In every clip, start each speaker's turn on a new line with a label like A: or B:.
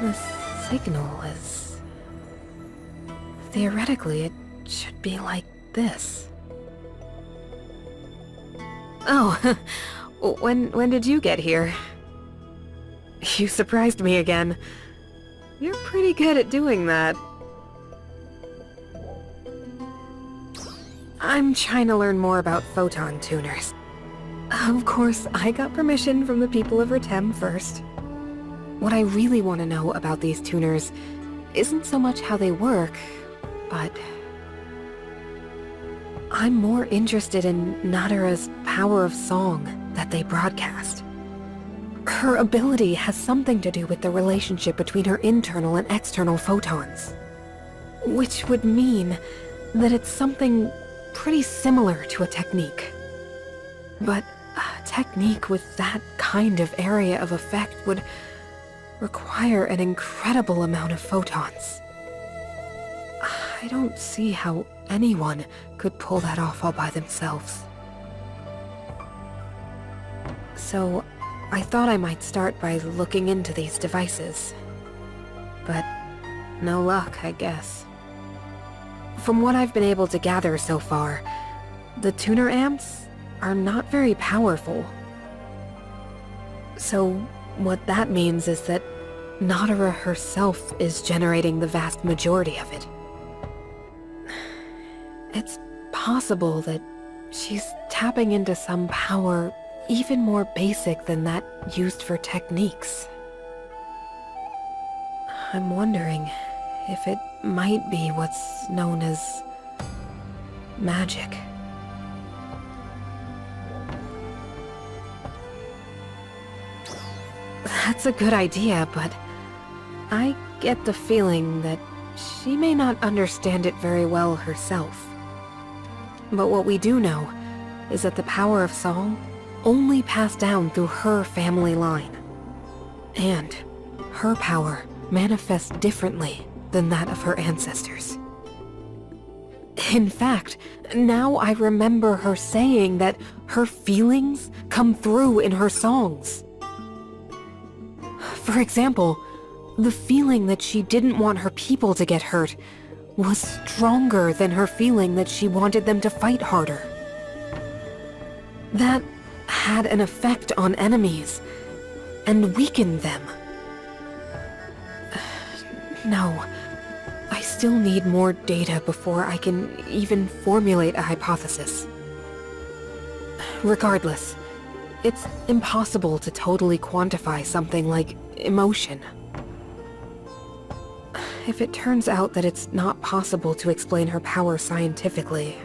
A: The signal is... Theoretically, it should be like this. Oh, when did you get here? You surprised me again. You're pretty good at doing that. I'm trying to learn more about photon tuners. Of course, I got permission from the people of Retem first. What I really want to know about these tuners isn't so much how they work, but... I'm more interested in Nadara's power of song that they broadcast. Her ability has something to do with the relationship between her internal and external photons. Which would mean that it's something pretty similar to a technique. But a technique with that kind of area of effect would require an incredible amount of photons. I don't see how anyone could pull that off all by themselves. So, I thought I might start by looking into these devices. But no luck, I guess. From what I've been able to gather so far, the tuner amps are not very powerful. So, what that means is that Nadara herself is generating the vast majority of it. It's possible that she's tapping into some power even more basic than that used for techniques. I'm wondering if it might be what's known as magic. That's a good idea, but I get the feeling that she may not understand it very well herself. But what we do know is that the power of song only passed down through her family line. And her power manifests differently than that of her ancestors. In fact, now I remember her saying that her feelings come through in her songs. For example, the feeling that she didn't want her people to get hurt was stronger than her feeling that she wanted them to fight harder. That had an effect on enemies and weakened them. No, I still need more data before I can even formulate a hypothesis. Regardless, it's impossible to totally quantify something like emotion. If it turns out that it's not possible to explain her power scientifically,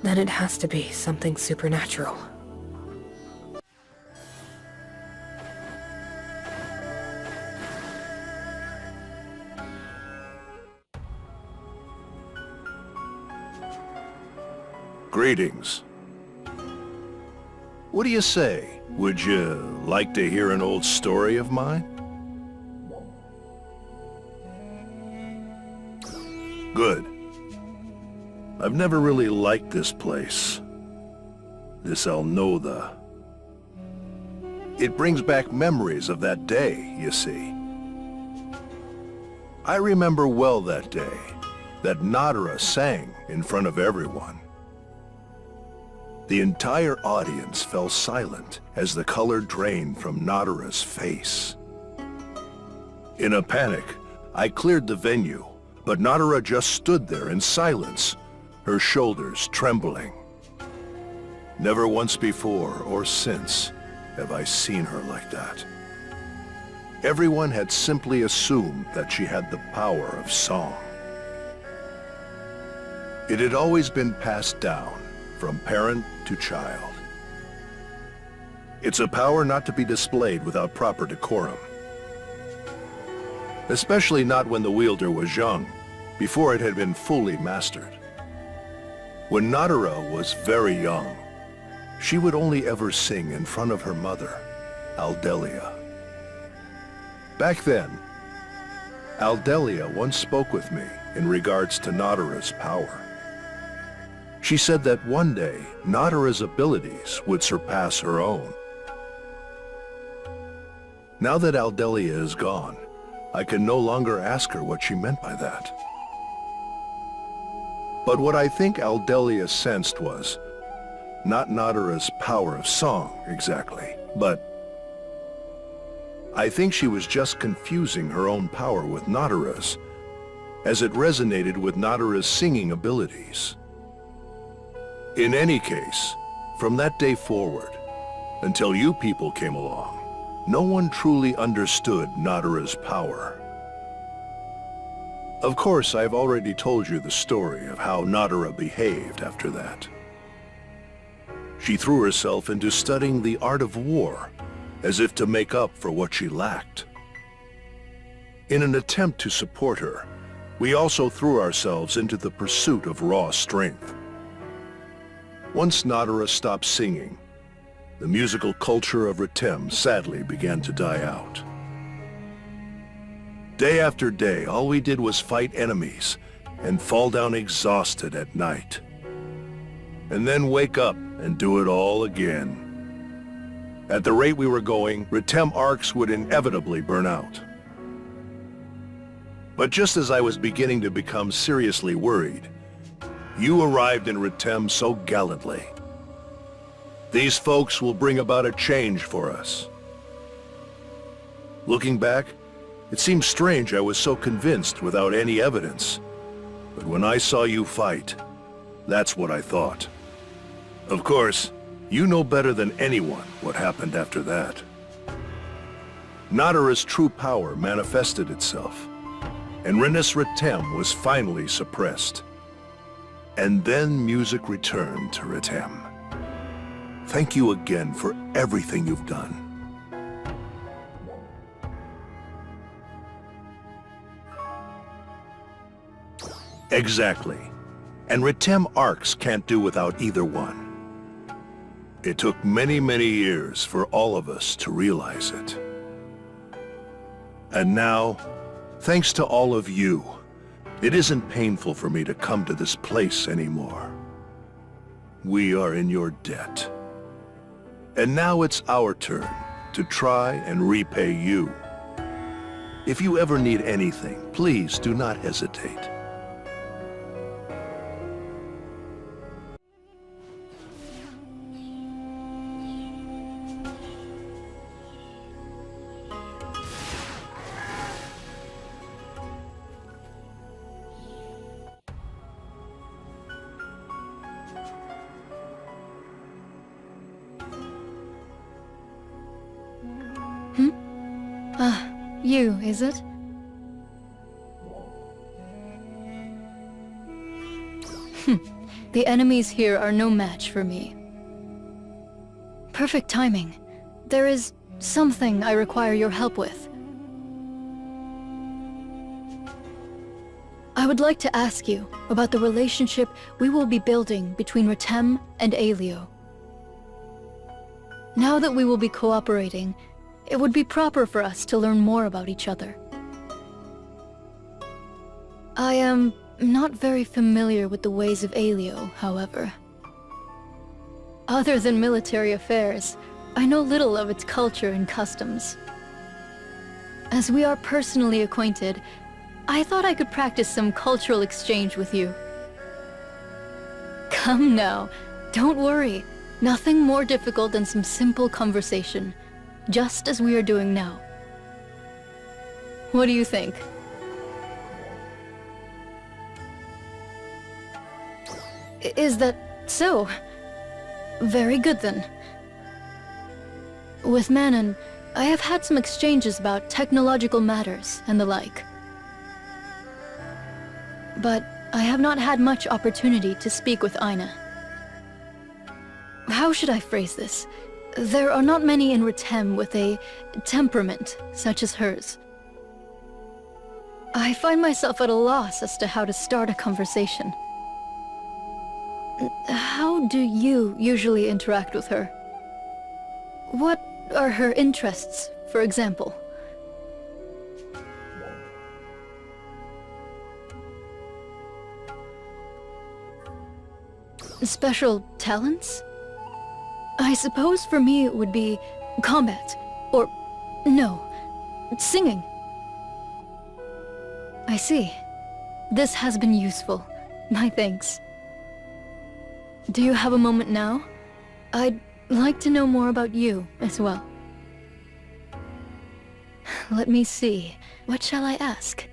A: then it has to be something supernatural.
B: Greetings. What do you say? Would you like to hear an old story of mine? Good. I've never really liked this place. This Alnoda. It brings back memories of that day, you see. I remember well that day, that Nadara sang in front of everyone. The entire audience fell silent as the color drained from Nadara's face. In a panic, I cleared the venue, but Nadara just stood there in silence, her shoulders trembling. Never once before or since have I seen her like that. Everyone had simply assumed that she had the power of song. It had always been passed down from parent to child. It's a power not to be displayed without proper decorum. Especially not when the wielder was young, before it had been fully mastered. When Nadara was very young, she would only ever sing in front of her mother, Aldelia. Back then, Aldelia once spoke with me in regards to Nadara's power. She said that one day, Nadara's abilities would surpass her own. Now that Aldelia is gone, I can no longer ask her what she meant by that. But what I think Aldelia sensed was not Nadara's power of song, exactly, but I think she was just confusing her own power with Nadara's, as it resonated with Nadara's singing abilities. In any case, from that day forward, until you people came along, no one truly understood Nadara's power. Of course, I've already told you the story of how Nadara behaved after that. She threw herself into studying the art of war, as if to make up for what she lacked. In an attempt to support her, we also threw ourselves into the pursuit of raw strength. Once Nadara stopped singing, the musical culture of Retem sadly began to die out. Day after day, all we did was fight enemies and fall down exhausted at night. And then wake up and do it all again. At the rate we were going, Retem arcs would inevitably burn out. But just as I was beginning to become seriously worried, you arrived in Retem so gallantly. These folks will bring about a change for us. Looking back, it seems strange I was so convinced without any evidence. But when I saw you fight, that's what I thought. Of course, you know better than anyone what happened after that. Nadara's true power manifested itself, and Renis Retem was finally suppressed. And then music returned to Retem. Thank you again for everything you've done. Exactly. And Retem arcs can't do without either one. It took many, many years for all of us to realize it. And now, thanks to all of you, it isn't painful for me to come to this place anymore. We are in your debt. And now it's our turn to try and repay you. If you ever need anything, please do not hesitate.
C: You, is it? The enemies here are no match for me. Perfect timing. There is something I require your help with. I would like to ask you about the relationship we will be building between Retem and Aelio. Now that we will be cooperating, it would be proper for us to learn more about each other. I am not very familiar with the ways of Aelio, however. Other than military affairs, I know little of its culture and customs. As we are personally acquainted, I thought I could practice some cultural exchange with you. Come now, don't worry. Nothing more difficult than some simple conversation, just as we are doing now. What do you think? Is that so? Very good then. With Manon, I have had some exchanges about technological matters and the like. But I have not had much opportunity to speak with Aina. How should I phrase this? There are not many in Retem with a temperament such as hers. I find myself at a loss as to how to start a conversation. How do you usually interact with her? What are her interests, for example? Special talents? I suppose for me it would be combat, or no, Singing. I see. This has been useful. My thanks. Do you have a moment now? I'd like to know more about you as well. Let me see. What shall I ask?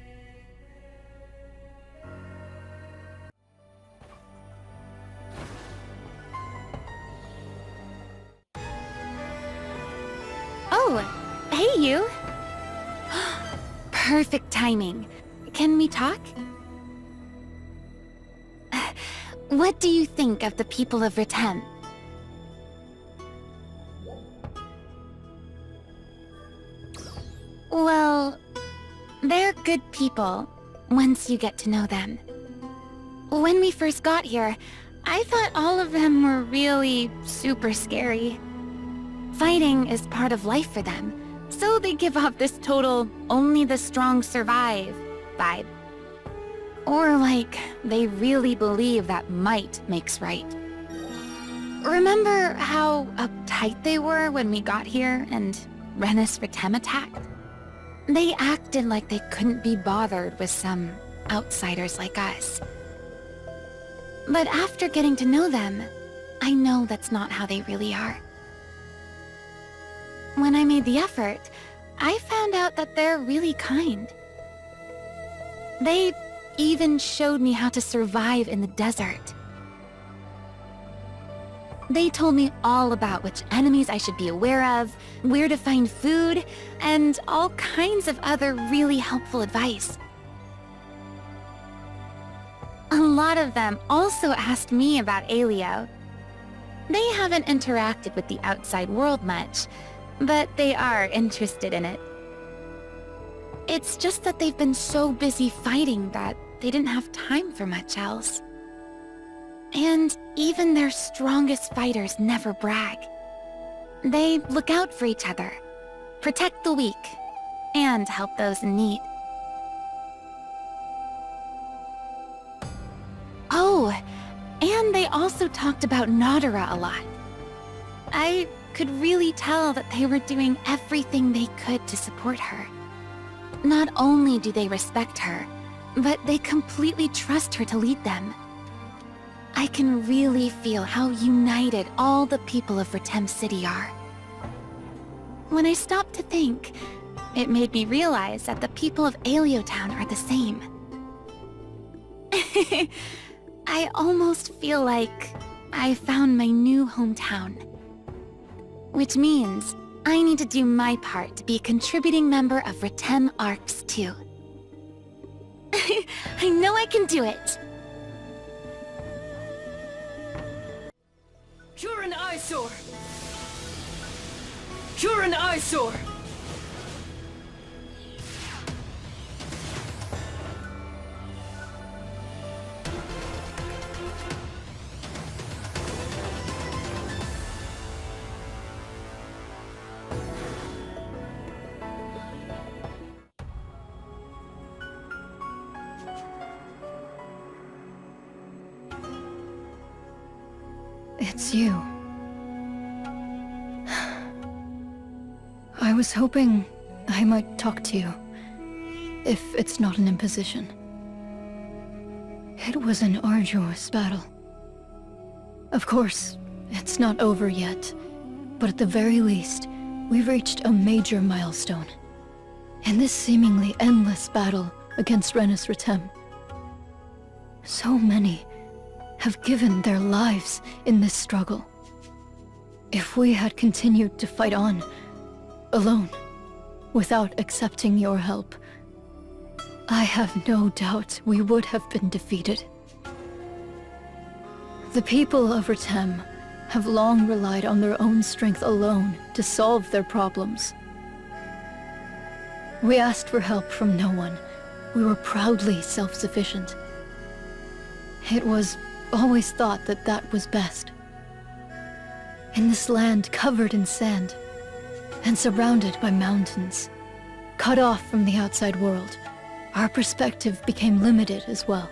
D: Oh, hey you! Perfect timing. Can we talk? What do you think of the people of Retem? Well, they're good people, once you get to know them. When we first got here, I thought all of them were really super scary. Fighting is part of life for them, so they give off this total only the strong survive vibe. Or like, they really believe that might makes right. Remember how uptight they were when we got here and Retem attacked? They acted like they couldn't be bothered with some outsiders like us. But after getting to know them, I know that's not how they really are. When I made the effort, I found out that they're really kind. They even showed me how to survive in the desert. They told me all about which enemies I should be aware of, where to find food, and all kinds of other really helpful advice. A lot of them also asked me about Alio. They haven't interacted with the outside world much, but they are interested in it. It's just that they've been so busy fighting that they didn't have time for much else. And even their strongest fighters never brag. They look out for each other, protect the weak, and help those in need. Oh, and they also talked about Nadara a lot. I could really tell that they were doing everything they could to support her. Not only do they respect her, but they completely trust her to lead them. I can really feel how united all the people of Retem City are. When I stopped to think, it made me realize that the people of Alio Town are the same. I almost feel like I found my new hometown. Which means I need to do my part to be a contributing member of Retem Arcs too. I know I can do it!
E: You're an eyesore! You're an eyesore!
C: It's you. I was hoping I might talk to you, if it's not an imposition. It was an arduous battle. Of course, it's not over yet, but at the very least, we've reached a major milestone. In this seemingly endless battle against Retem, so many have given their lives in this struggle. If we had continued to fight on, alone, without accepting your help, I have no doubt we would have been defeated. The people of Retem have long relied on their own strength alone to solve their problems. We asked for help from no one. We were proudly self-sufficient. It was always thought that that was best. In this land covered in sand, and surrounded by mountains, cut off from the outside world, our perspective became limited as well.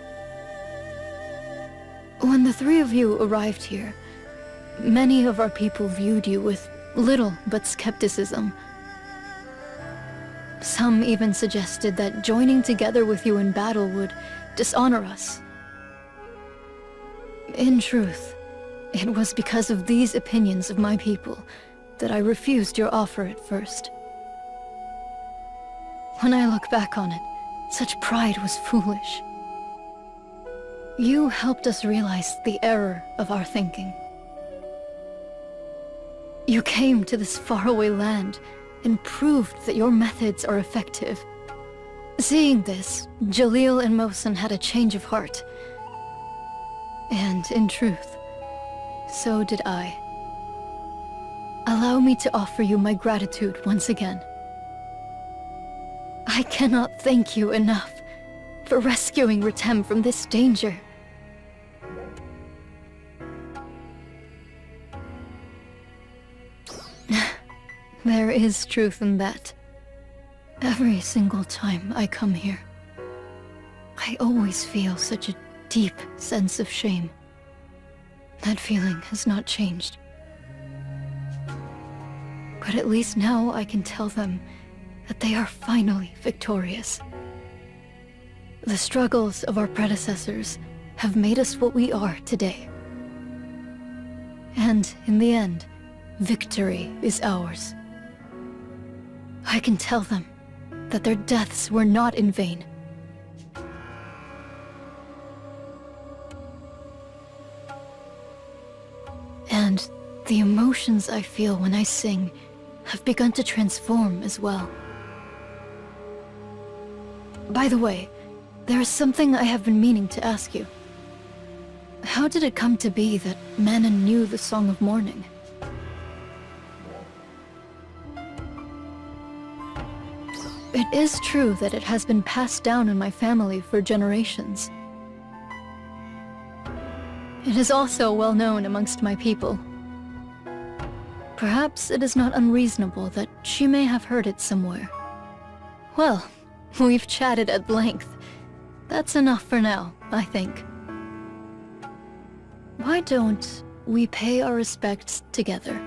C: When the three of you arrived here, many of our people viewed you with little but skepticism. Some even suggested that joining together with you in battle would dishonor us. In truth, it was because of these opinions of my people that I refused your offer at first. When I look back on it, such pride was foolish. You helped us realize the error of our thinking. You came to this faraway land and proved that your methods are effective. Seeing this, Jalil and Mohsen had a change of heart. And in truth, so did I. Allow me to offer you my gratitude once again. I cannot thank you enough for rescuing Retem from this danger. There is truth in that. Every single time I come here, I always feel such a deep sense of shame. That feeling has not changed. But at least now I can tell them that they are finally victorious. The struggles of our predecessors have made us what we are today. And in the end, victory is ours. I can tell them that their deaths were not in vain. And the emotions I feel when I sing have begun to transform as well. By the way, there is something I have been meaning to ask you. How did it come to be that Manon knew the Song of Mourning? It is true that it has been passed down in my family for generations. It is also well known amongst my people. Perhaps it is not unreasonable that she may have heard it somewhere. Well, we've chatted at length. That's enough for now, I think. Why don't we pay our respects together?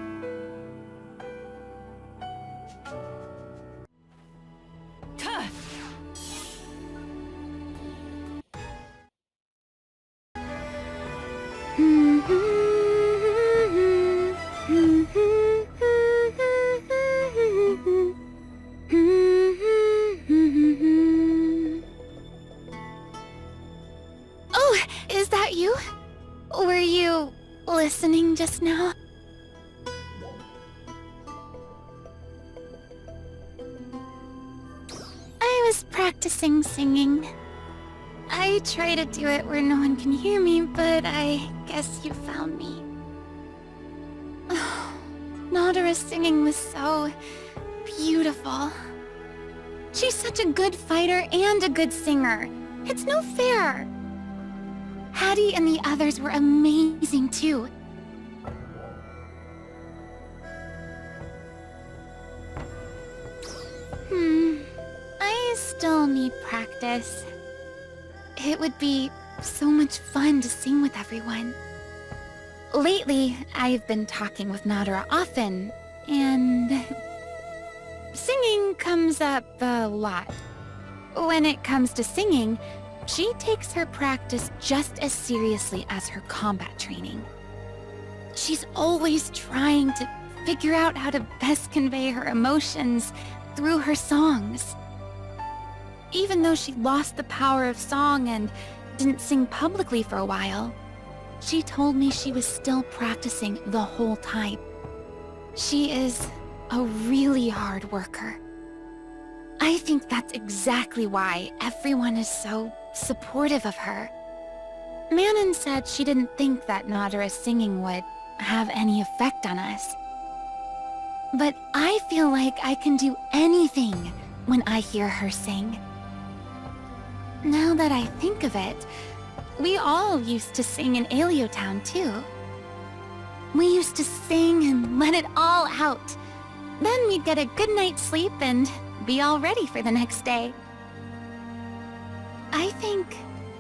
D: Oh, is that you? Were you listening just now? I was practicing singing. I try to do it where no one can hear me, but I guess you found me. Nadara's singing was so beautiful. She's such a good fighter and a good singer. It's no fair. Hattie and the others were amazing too. I still need practice. It would be so much fun to sing with everyone. Lately, I've been talking with Nadara often, and singing comes up a lot. When it comes to singing, she takes her practice just as seriously as her combat training. She's always trying to figure out how to best convey her emotions through her songs. Even though she lost the power of song and didn't sing publicly for a while, she told me she was still practicing the whole time. She is a really hard worker. I think that's exactly why everyone is so supportive of her. Manon said she didn't think that Nadara's singing would have any effect on us. But I feel like I can do anything when I hear her sing. Now that I think of it, we all used to sing in Aliotown too. We used to sing and let it all out. Then we'd get a good night's sleep and be all ready for the next day. I think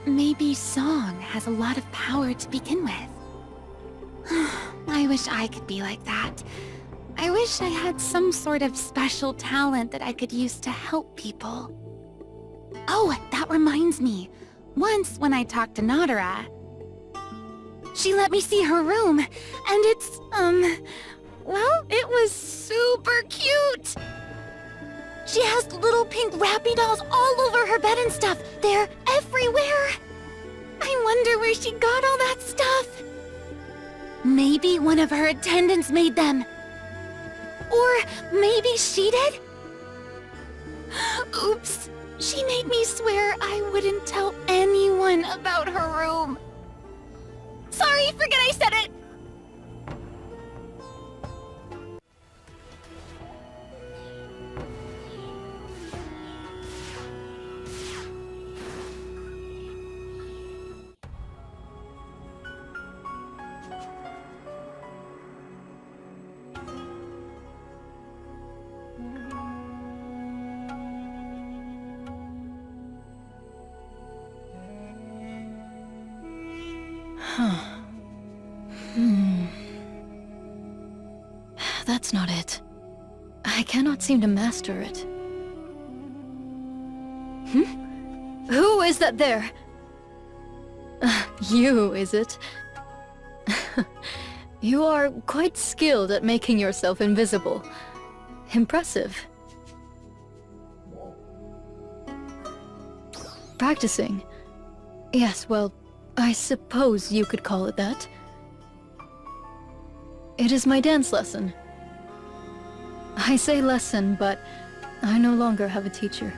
D: maybe song has a lot of power to begin with. I wish I could be like that. I wish I had some sort of special talent that I could use to help people. Oh, that reminds me. Once when I talked to Nadara, she let me see her room, and it's, well, it was super cute! She has little pink Rappy dolls all over her bed and stuff. They're everywhere. I wonder where she got all that stuff. Maybe one of her attendants made them. Or maybe she did? Oops. She made me swear I wouldn't tell anyone about her room. Sorry, forget I said it.
C: That's not it. I cannot seem to master it. Who is that there? You, is it? You are quite skilled at making yourself invisible. Impressive. Practicing? Yes, well, I suppose you could call it that. It is my dance lesson. I say lesson, but I no longer have a teacher.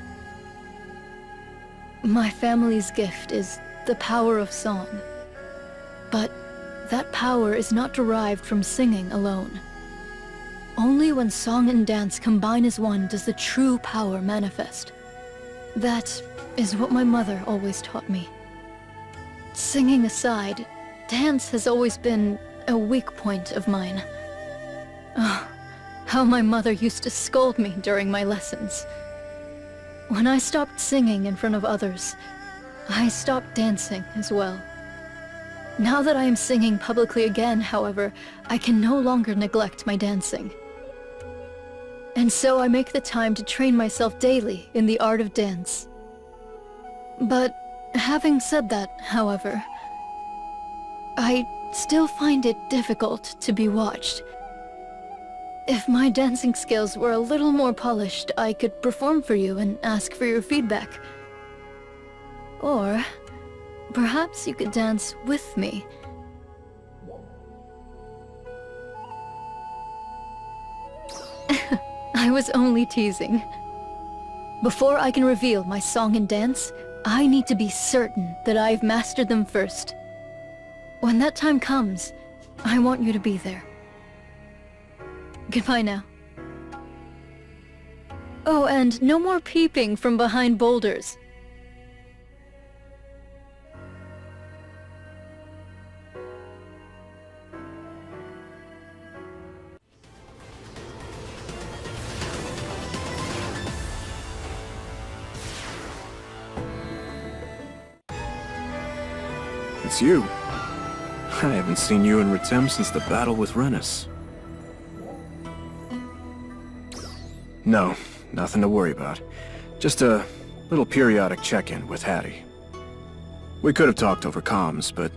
C: My family's gift is the power of song. But that power is not derived from singing alone. Only when song and dance combine as one does the true power manifest. That is what my mother always taught me. Singing aside, dance has always been a weak point of mine. Oh, how my mother used to scold me during my lessons. When I stopped singing in front of others, I stopped dancing as well. Now that I am singing publicly again, however, I can no longer neglect my dancing. And so I make the time to train myself daily in the art of dance. But having said that, however, I still find it difficult to be watched. If my dancing skills were a little more polished, I could perform for you and ask for your feedback. Or perhaps you could dance with me. I was only teasing. Before I can reveal my song and dance, I need to be certain that I've mastered them first. When that time comes, I want you to be there. Goodbye now. Oh, and no more peeping from behind boulders.
F: It's you. I haven't seen you and Retem since the battle with Renus. No, nothing to worry about. Just a little periodic check-in with Hattie. We could have talked over comms, but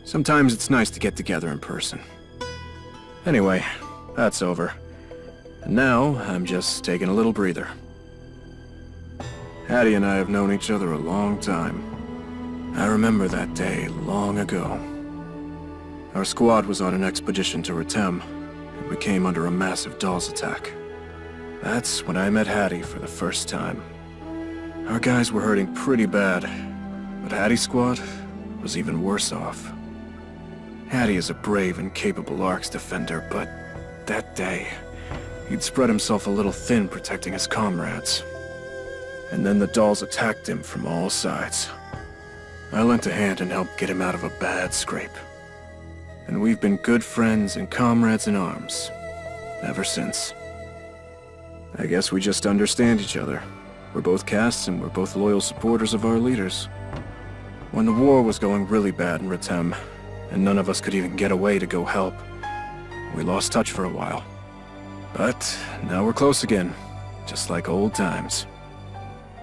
F: sometimes it's nice to get together in person. Anyway, that's over. And now, I'm just taking a little breather. Hattie and I have known each other a long time. I remember that day long ago. Our squad was on an expedition to Retem, and we came under a massive Dolls attack. That's when I met Hattie for the first time. Our guys were hurting pretty bad, but Hattie's squad was even worse off. Hattie is a brave and capable Arcs defender, but that day, he'd spread himself a little thin protecting his comrades. And then the Dolls attacked him from all sides. I lent a hand and helped get him out of a bad scrape. And we've been good friends and comrades in arms ever since. I guess we just understand each other. We're both castes and we're both loyal supporters of our leaders. When the war was going really bad in Retem, and none of us could even get away to go help, we lost touch for a while. But now we're close again, just like old times.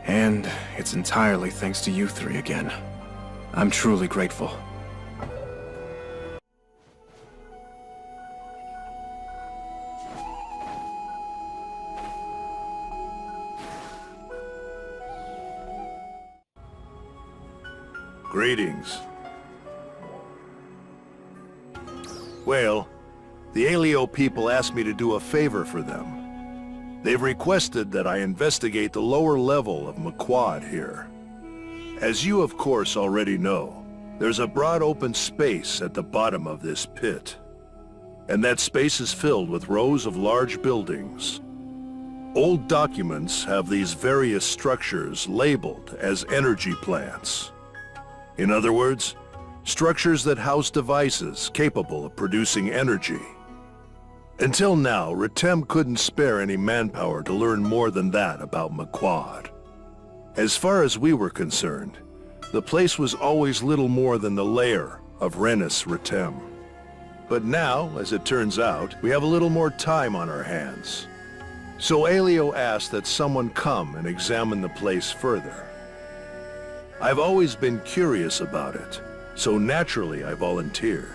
F: And it's entirely thanks to you three again. I'm truly grateful.
B: Greetings. Well, the Alio people asked me to do a favor for them. They've requested that I investigate the lower level of McQuad here. As you of course already know, there's a broad open space at the bottom of this pit. And that space is filled with rows of large buildings. Old documents have these various structures labeled as energy plants. In other words, structures that house devices capable of producing energy. Until now, Retem couldn't spare any manpower to learn more than that about McQuad. As far as we were concerned, the place was always little more than the lair of Renus Retem. But now, as it turns out, we have a little more time on our hands. So Alio asked that someone come and examine the place further. I've always been curious about it, so naturally I volunteered.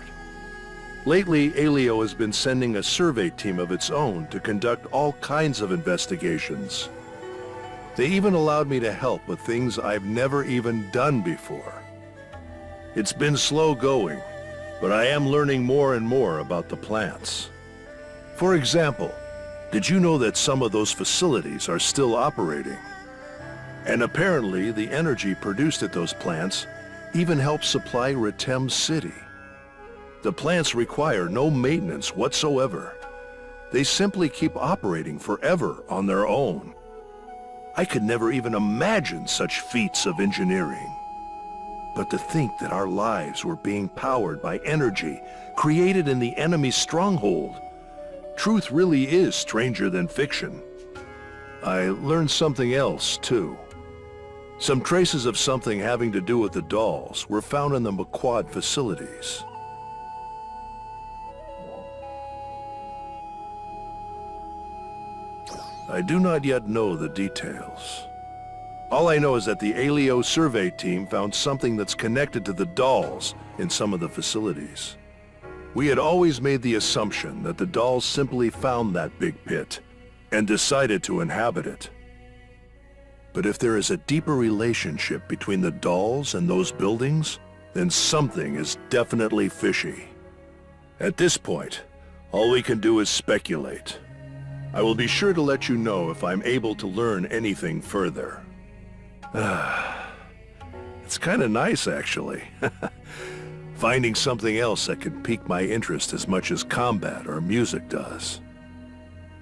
B: Lately, Alio has been sending a survey team of its own to conduct all kinds of investigations. They even allowed me to help with things I've never even done before. It's been slow going, but I am learning more and more about the plants. For example, did you know that some of those facilities are still operating? And apparently, the energy produced at those plants even helps supply Retem City. The plants require no maintenance whatsoever. They simply keep operating forever on their own. I could never even imagine such feats of engineering. But to think that our lives were being powered by energy created in the enemy's stronghold, truth really is stranger than fiction. I learned something else, too. Some traces of something having to do with the dolls were found in the McQuad facilities. I do not yet know the details. All I know is that the Alio survey team found something that's connected to the dolls in some of the facilities. We had always made the assumption that the dolls simply found that big pit and decided to inhabit it. But if there is a deeper relationship between the dolls and those buildings, then something is definitely fishy. At this point, all we can do is speculate. I will be sure to let you know if I'm able to learn anything further. It's kind of nice, actually. Finding something else that could pique my interest as much as combat or music does.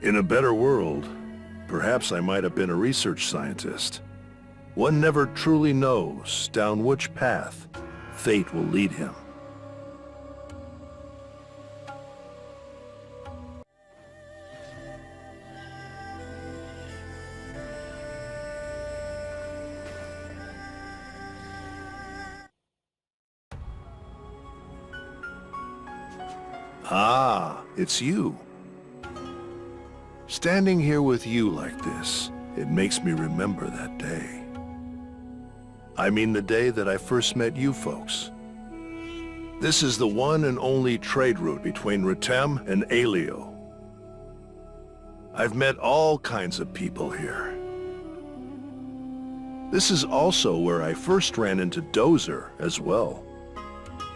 B: In a better world, perhaps I might have been a research scientist. One never truly knows down which path fate will lead him. Ah, it's you. Standing here with you like this, it makes me remember that day. I mean the day that I first met you folks. This is the one and only trade route between Retem and Alio. I've met all kinds of people here. This is also where I first ran into Dozer as well.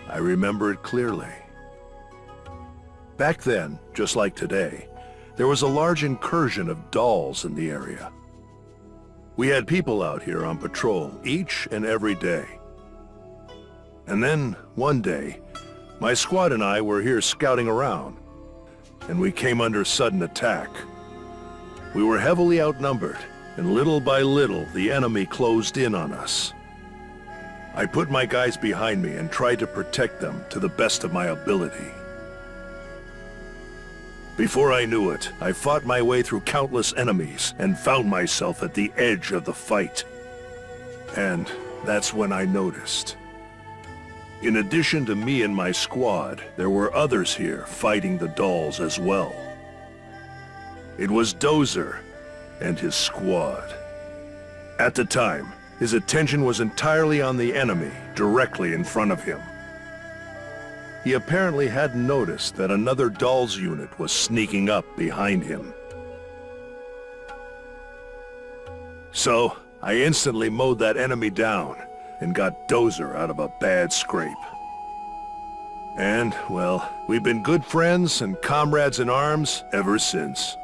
B: I remember it clearly. Back then, just like today, there was a large incursion of dolls in the area. We had people out here on patrol each and every day. And then, one day, my squad and I were here scouting around, and we came under sudden attack. We were heavily outnumbered, and little by little, the enemy closed in on us. I put my guys behind me and tried to protect them to the best of my ability. Before I knew it, I fought my way through countless enemies and found myself at the edge of the fight. And that's when I noticed. In addition to me and my squad, there were others here fighting the dolls as well. It was Dozer and his squad. At the time, his attention was entirely on the enemy, directly in front of him. He apparently hadn't noticed that another Dolls unit was sneaking up behind him. So, I instantly mowed that enemy down and got Dozer out of a bad scrape. And, well, we've been good friends and comrades in arms ever since.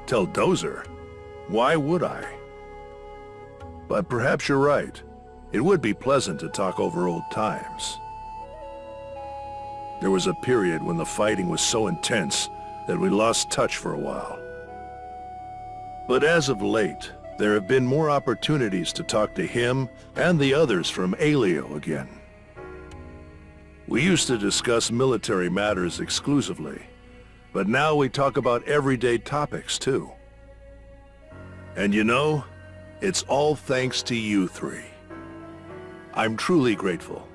B: Tell Dozer? Why would I? But perhaps you're right. It would be pleasant to talk over old times. There was a period when the fighting was so intense that we lost touch for a while. But as of late, there have been more opportunities to talk to him and the others from Alio again. We used to discuss military matters exclusively, but now we talk about everyday topics too. And you know, it's all thanks to you three. I'm truly grateful.